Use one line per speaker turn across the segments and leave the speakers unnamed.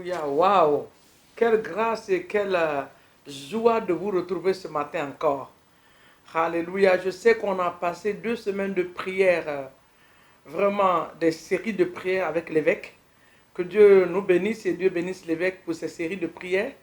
Alléluia, waouh! Quelle grâce et quelle joie de vous retrouver ce matin encore. Alléluia, je sais qu'on a passé 2 semaines de prière, vraiment des séries de prières avec l'évêque. Que Dieu nous bénisse et Dieu bénisse l'évêque pour ces séries de prières.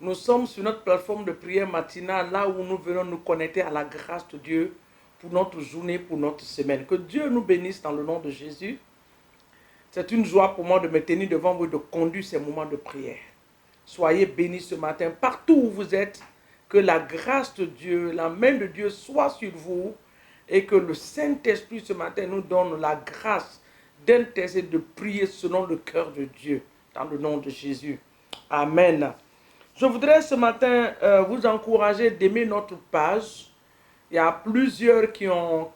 Nous sommes sur notre plateforme de prière matinale, là où nous venons nous connecter à la grâce de Dieu pour notre journée, pour notre semaine. Que Dieu nous bénisse dans le nom de Jésus. C'est une joie pour moi de me tenir devant vous et de conduire ces moments de prière. Soyez bénis ce matin, partout où vous êtes, que la grâce de Dieu, la main de Dieu soit sur vous et que le Saint-Esprit ce matin nous donne la grâce d'intercéder, de prier selon le cœur de Dieu, dans le nom de Jésus. Amen. Je voudrais ce matin vous encourager d'aimer notre page. Il y a plusieurs qui ont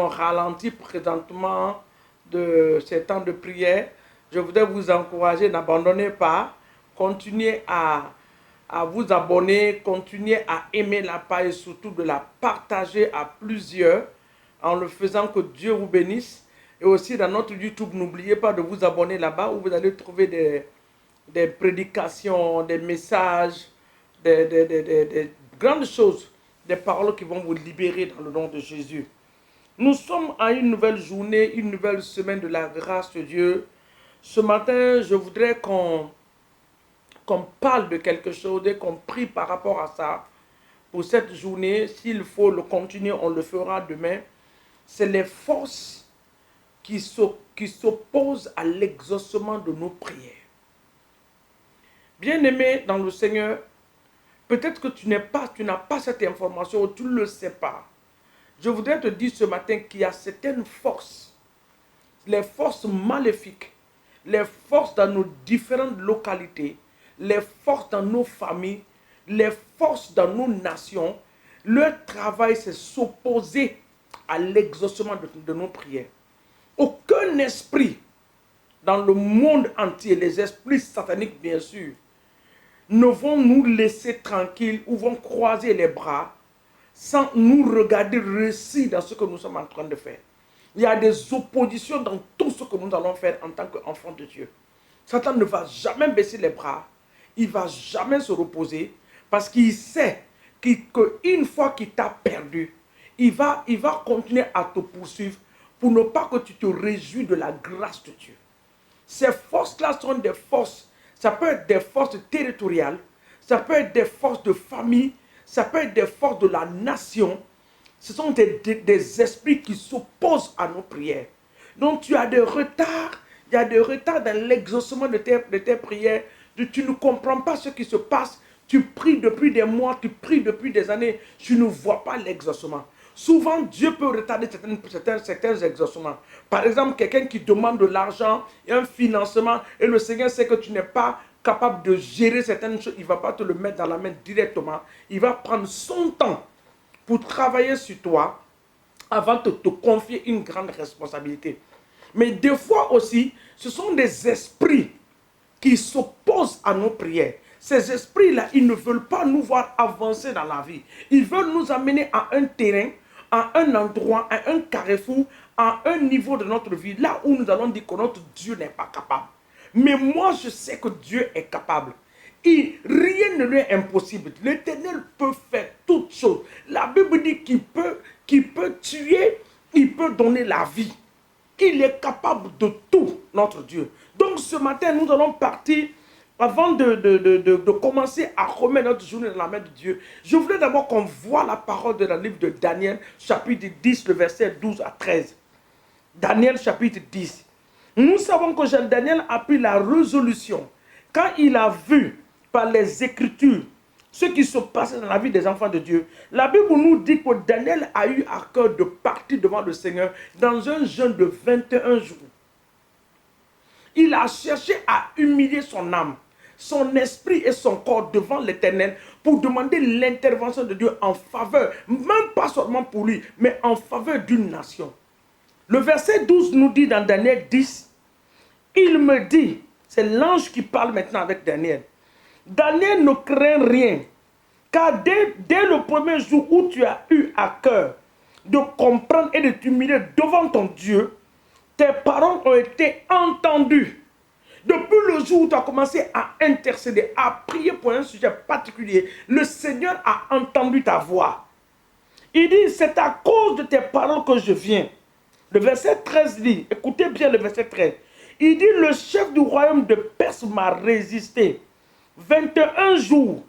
ralenti présentement de ces temps de prière. Je voudrais vous encourager, n'abandonnez pas, continuez à vous abonner, continuez à aimer la page et surtout de la partager à plusieurs en le faisant. Que Dieu vous bénisse. Et aussi dans notre YouTube, n'oubliez pas de vous abonner là-bas où vous allez trouver des prédications, des messages, des grandes choses, des paroles qui vont vous libérer dans le nom de Jésus. Nous sommes à une nouvelle journée, une nouvelle semaine de la grâce de Dieu. Ce matin, je voudrais qu'on parle de quelque chose et qu'on prie par rapport à ça. Pour cette journée, s'il faut le continuer, on le fera demain. C'est les forces qui s'opposent à l'exaucement de nos prières. Bien-aimé dans le Seigneur, peut-être que tu n'as pas cette information ou tu ne le sais pas. Je voudrais te dire ce matin qu'il y a certaines forces, les forces maléfiques, les forces dans nos différentes localités, les forces dans nos familles, les forces dans nos nations. Leur travail, c'est s'opposer à l'exaucement de nos prières. Aucun esprit dans le monde entier, les esprits sataniques bien sûr, ne vont nous laisser tranquilles ou vont croiser les bras sans nous regarder réussir dans ce que nous sommes en train de faire. Il y a des oppositions dans tout ce que nous allons faire en tant qu'enfants de Dieu. Satan ne va jamais baisser les bras, il ne va jamais se reposer parce qu'il sait qu'une fois qu'il t'a perdu, il va continuer à te poursuivre pour ne pas que tu te réjouis de la grâce de Dieu. Ces forces-là sont des forces, ça peut être des forces territoriales, ça peut être des forces de famille, ça peut être des forces de la nation. Ce sont des esprits qui s'opposent à nos prières. Donc tu as des retards, il y a des retards dans l'exaucement de tes prières. Tu ne comprends pas ce qui se passe. Tu pries depuis des mois, tu pries depuis des années, tu ne vois pas l'exaucement. Souvent, Dieu peut retarder certains exaucements. Par exemple, quelqu'un qui demande de l'argent et un financement et le Seigneur sait que tu n'es pas capable de gérer certaines choses, il ne va pas te le mettre dans la main directement. Il va prendre son temps pour travailler sur toi avant de te confier une grande responsabilité. Mais des fois aussi, ce sont des esprits qui s'opposent à nos prières. Ces esprits-là, ils ne veulent pas nous voir avancer dans la vie. Ils veulent nous amener à un terrain, à un endroit, à un carrefour, à un niveau de notre vie, là où nous allons dire que notre Dieu n'est pas capable. Mais moi, je sais que Dieu est capable. Rien ne lui est impossible. L'Éternel peut faire toutes choses. La Bible dit qu'il peut tuer, il peut donner la vie. Il est capable de tout, notre Dieu. Donc ce matin, nous allons partir, avant de commencer à remettre notre journée dans la main de Dieu. Je voulais d'abord qu'on voit la parole de la livre de Daniel, chapitre 10, le verset 12 à 13. Daniel, chapitre 10. Nous savons que Daniel a pris la résolution quand il a vu par les Écritures ce qui se passait dans la vie des enfants de Dieu. La Bible nous dit que Daniel a eu à cœur de partir devant le Seigneur dans un jeûne de 21 jours. Il a cherché à humilier son âme, son esprit et son corps devant l'Éternel pour demander l'intervention de Dieu en faveur, même pas seulement pour lui, mais en faveur d'une nation. Le verset 12 nous dit dans Daniel 10, il me dit, c'est l'ange qui parle maintenant avec Daniel. Daniel ne craint rien, car dès le premier jour où tu as eu à cœur de comprendre et de t'humilier devant ton Dieu, tes paroles ont été entendues. Depuis le jour où tu as commencé à intercéder, à prier pour un sujet particulier, le Seigneur a entendu ta voix. Il dit, c'est à cause de tes paroles que je viens. Le verset 13 dit, écoutez bien le verset 13. Il dit, le chef du royaume de Perse m'a résisté 21 jours.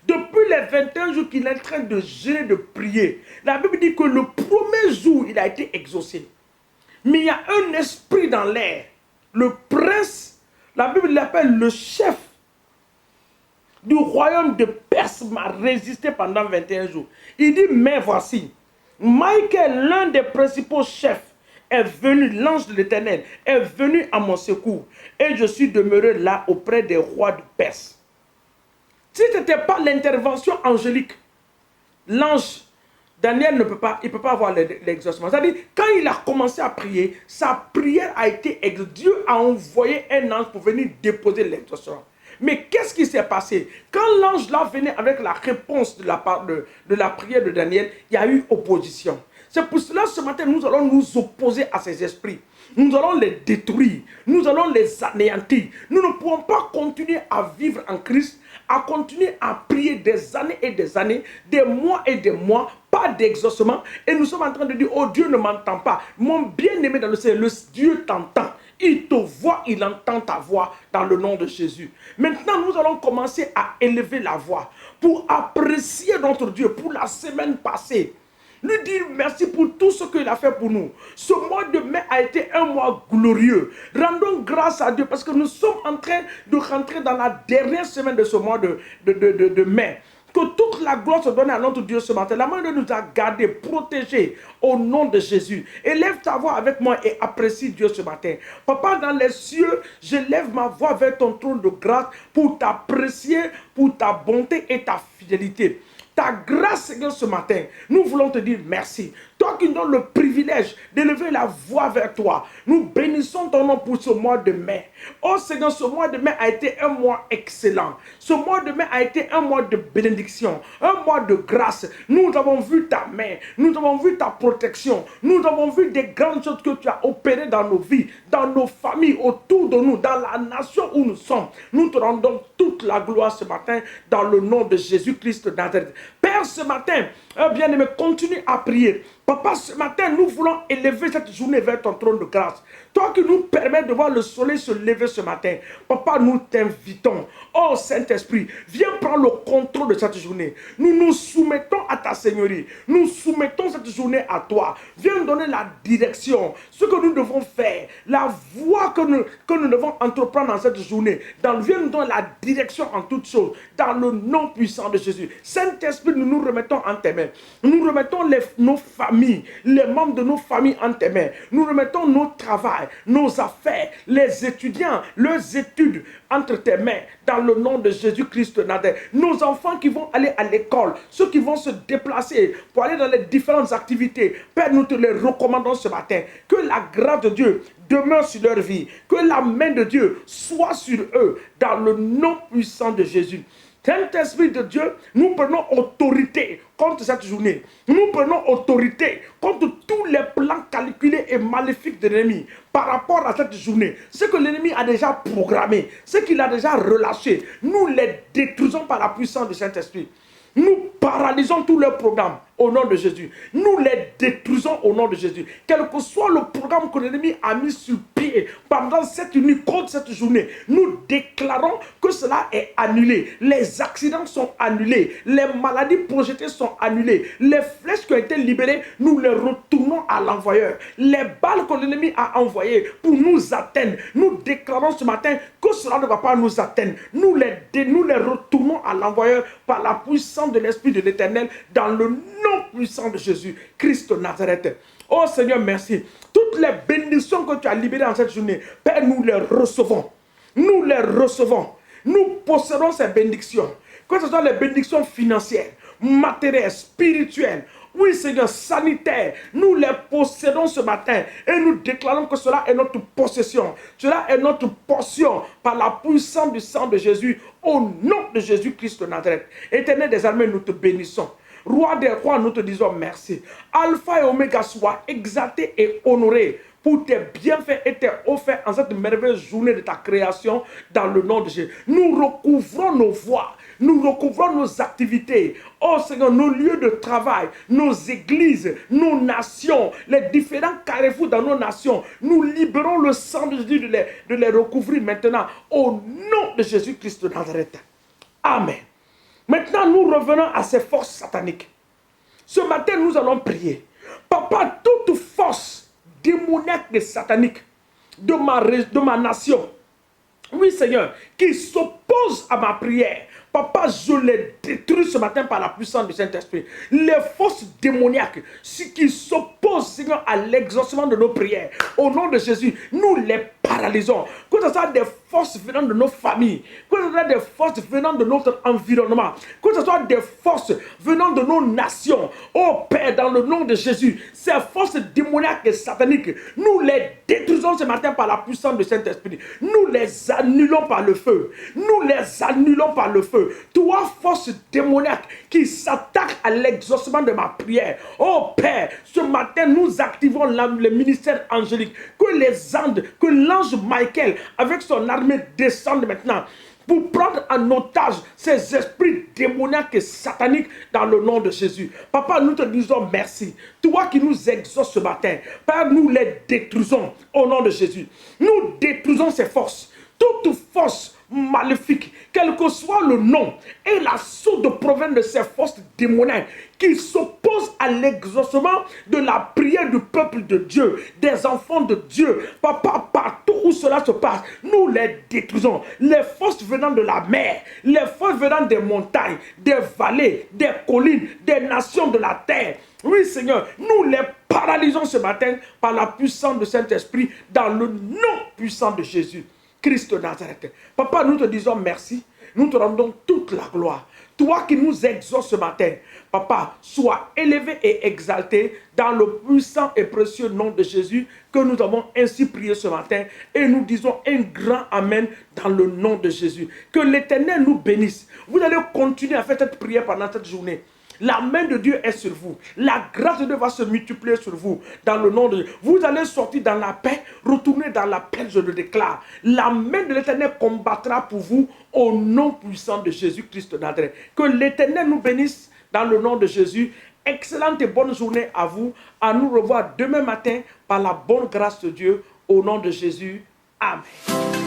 Depuis les 21 jours qu'il est en train de jeûner, de prier, la Bible dit que le premier jour, il a été exaucé. Mais il y a un esprit dans l'air. Le prince, la Bible l'appelle le chef du royaume de Perse m'a résisté pendant 21 jours. Il dit, mais voici, Michael, l'un des principaux chefs, est venu, l'ange de l'Éternel, est venu à mon secours. Et je suis demeuré là auprès des rois de Perse. Si ce n'était pas l'intervention angélique, l'ange Daniel ne peut pas, il peut pas avoir l'exaucement. C'est-à-dire, quand il a commencé à prier, sa prière a été exaucée. Dieu a envoyé un ange pour venir déposer l'exaucement. Mais qu'est-ce qui s'est passé? Quand l'ange là venait avec la réponse de la part de la prière de Daniel, il y a eu opposition. C'est pour cela ce matin, nous allons nous opposer à ces esprits. Nous allons les détruire. Nous allons les anéantir. Nous ne pouvons pas continuer à vivre en Christ, à continuer à prier des années, des mois et des mois, pas d'exaucement. Et nous sommes en train de dire, oh Dieu ne m'entend pas. Mon bien-aimé dans le Seigneur, le Dieu t'entend. Il te voit, il entend ta voix dans le nom de Jésus. Maintenant, nous allons commencer à élever la voix pour apprécier notre Dieu pour la semaine passée. Lui dire merci pour tout ce qu'il a fait pour nous. Ce mois de mai a été un mois glorieux. Rendons grâce à Dieu parce que nous sommes en train de rentrer dans la dernière semaine de ce mois de mai. Que toute la gloire se donne à notre Dieu ce matin. La main de nous a gardés, protégés au nom de Jésus. Élève ta voix avec moi et apprécie Dieu ce matin. Papa, dans les cieux, je lève ma voix vers ton trône de grâce pour t'apprécier, pour ta bonté et ta fidélité. Ta grâce, Seigneur, ce matin, nous voulons te dire merci. Toi qui nous donnes le privilège d'élever la voix vers toi, nous bénissons ton nom pour ce mois de mai. Oh Seigneur, ce mois de mai a été un mois excellent. Ce mois de mai a été un mois de bénédiction, un mois de grâce. Nous avons vu ta main, nous avons vu ta protection, nous avons vu des grandes choses que tu as opérées dans nos vies, dans nos familles, autour de nous, dans la nation où nous sommes. Nous te rendons toute la gloire ce matin dans le nom de Jésus-Christ de Nazareth. Père, ce matin, bien-aimé, continue à prier. Papa, ce matin, nous voulons élever cette journée vers ton trône de grâce. Toi qui nous permets de voir le soleil se lever ce matin. Papa, nous t'invitons. Oh Saint-Esprit, viens prendre le contrôle de cette journée. Nous nous soumettons à ta Seigneurie. Nous soumettons cette journée à toi. Viens donner la direction, ce que nous devons faire, la voie que nous devons entreprendre dans cette journée. Viens nous donner la direction en toutes choses, dans le nom puissant de Jésus. Saint-Esprit, nous nous remettons en tes mains. Nous remettons nos familles, les membres de nos familles en tes mains. Nous remettons nos travail, nos affaires, les étudiants, leurs études entre tes mains, dans le nom de Jésus-Christ de Nazareth. Nos enfants qui vont aller à l'école, ceux qui vont se déplacer pour aller dans les différentes activités, Père, nous te les recommandons ce matin. Que la grâce de Dieu demeure sur leur vie, que la main de Dieu soit sur eux, dans le nom puissant de Jésus. Saint-Esprit de Dieu, nous prenons autorité contre cette journée. Nous prenons autorité contre tous les plans calculés et maléfiques de l'ennemi par rapport à cette journée. Ce que l'ennemi a déjà programmé, ce qu'il a déjà relâché, nous les détruisons par la puissance du Saint-Esprit. Nous paralysons tous leurs programmes au nom de Jésus. Nous les détruisons au nom de Jésus. Quel que soit le programme que l'ennemi a mis sur pied pendant cette nuit contre cette journée, nous déclarons que cela est annulé. Les accidents sont annulés. Les maladies projetées sont annulées. Les flèches qui ont été libérées, nous les retournons à l'envoyeur. Les balles que l'ennemi a envoyées pour nous atteindre, nous déclarons ce matin que cela ne va pas nous atteindre. Nous les retournons à l'envoyeur par la puissance de l'Esprit de l'Éternel dans le nom puissant de Jésus, Christ de Nazareth. Oh Seigneur, merci. Toutes les bénédictions que tu as libérées en cette journée, Père, nous les recevons. Nous les recevons. Nous possédons ces bénédictions. Que ce soit les bénédictions financières, matérielles, spirituelles, oui Seigneur, sanitaires, nous les possédons ce matin et nous déclarons que cela est notre possession. Cela est notre portion par la puissance du sang de Jésus au nom de Jésus-Christ de Nazareth. Éternel des armées, nous te bénissons. Roi des rois, nous te disons merci. Alpha et Oméga, sois exalté et honoré pour tes bienfaits et tes offerts en cette merveilleuse journée de ta création dans le nom de Jésus. Nous recouvrons nos voies, nous recouvrons nos activités. Oh Seigneur, nos lieux de travail, nos églises, nos nations, les différents carrefours dans nos nations. Nous libérons le sang de Jésus de les recouvrir maintenant au nom de Jésus-Christ de Nazareth. Amen. Maintenant, nous revenons à ces forces sataniques. Ce matin, nous allons prier. Papa, toute force démoniaque et satanique de ma nation, oui Seigneur, qui s'oppose à ma prière, Papa, je les détruis ce matin par la puissance du Saint-Esprit. Les forces démoniaques qui s'opposent, Seigneur, à l'exaucement de nos prières, au nom de Jésus, nous les paralysons. Que ce soit des forces venant de nos familles, que ce soit des forces venant de notre environnement, que ce soit des forces venant de nos nations, oh Père, dans le nom de Jésus, ces forces démoniaques et sataniques, nous les détruisons ce matin par la puissance du Saint-Esprit. Nous les annulons par le feu. Nous les annulons par le feu. Toi, force démoniaque qui s'attaque à l'exaucement de ma prière. Oh Père, ce matin, nous activons le ministère angélique. Que les anges, que l'ange Michael, avec son armée, descende maintenant pour prendre en otage ces esprits démoniaques et sataniques dans le nom de Jésus. Papa, nous te disons merci. Toi qui nous exauces ce matin, Père, nous les détruisons au nom de Jésus. Nous détruisons ces forces. Toute force maléfique, quel que soit le nom et la source de provenance de ces forces démoniaques qui s'opposent à l'exaucement de la prière du peuple de Dieu, des enfants de Dieu. Papa, partout où cela se passe, nous les détruisons. Les forces venant de la mer, les forces venant des montagnes, des vallées, des collines, des nations de la terre. Oui Seigneur, nous les paralysons ce matin par la puissance du Saint-Esprit dans le nom puissant de Jésus Christ de Nazareth. Papa, nous te disons merci. Nous te rendons toute la gloire. Toi qui nous exauces ce matin, Papa, sois élevé et exalté dans le puissant et précieux nom de Jésus que nous avons ainsi prié ce matin. Et nous disons un grand Amen dans le nom de Jésus. Que l'Éternel nous bénisse. Vous allez continuer à faire cette prière pendant cette journée. La main de Dieu est sur vous. La grâce de Dieu va se multiplier sur vous. Dans le nom de Dieu. Vous allez sortir dans la paix, retourner dans la paix, je le déclare. La main de l'Éternel combattra pour vous au nom puissant de Jésus-Christ de Nazareth. Que l'Éternel nous bénisse dans le nom de Jésus. Excellente et bonne journée à vous. À nous revoir demain matin par la bonne grâce de Dieu au nom de Jésus. Amen.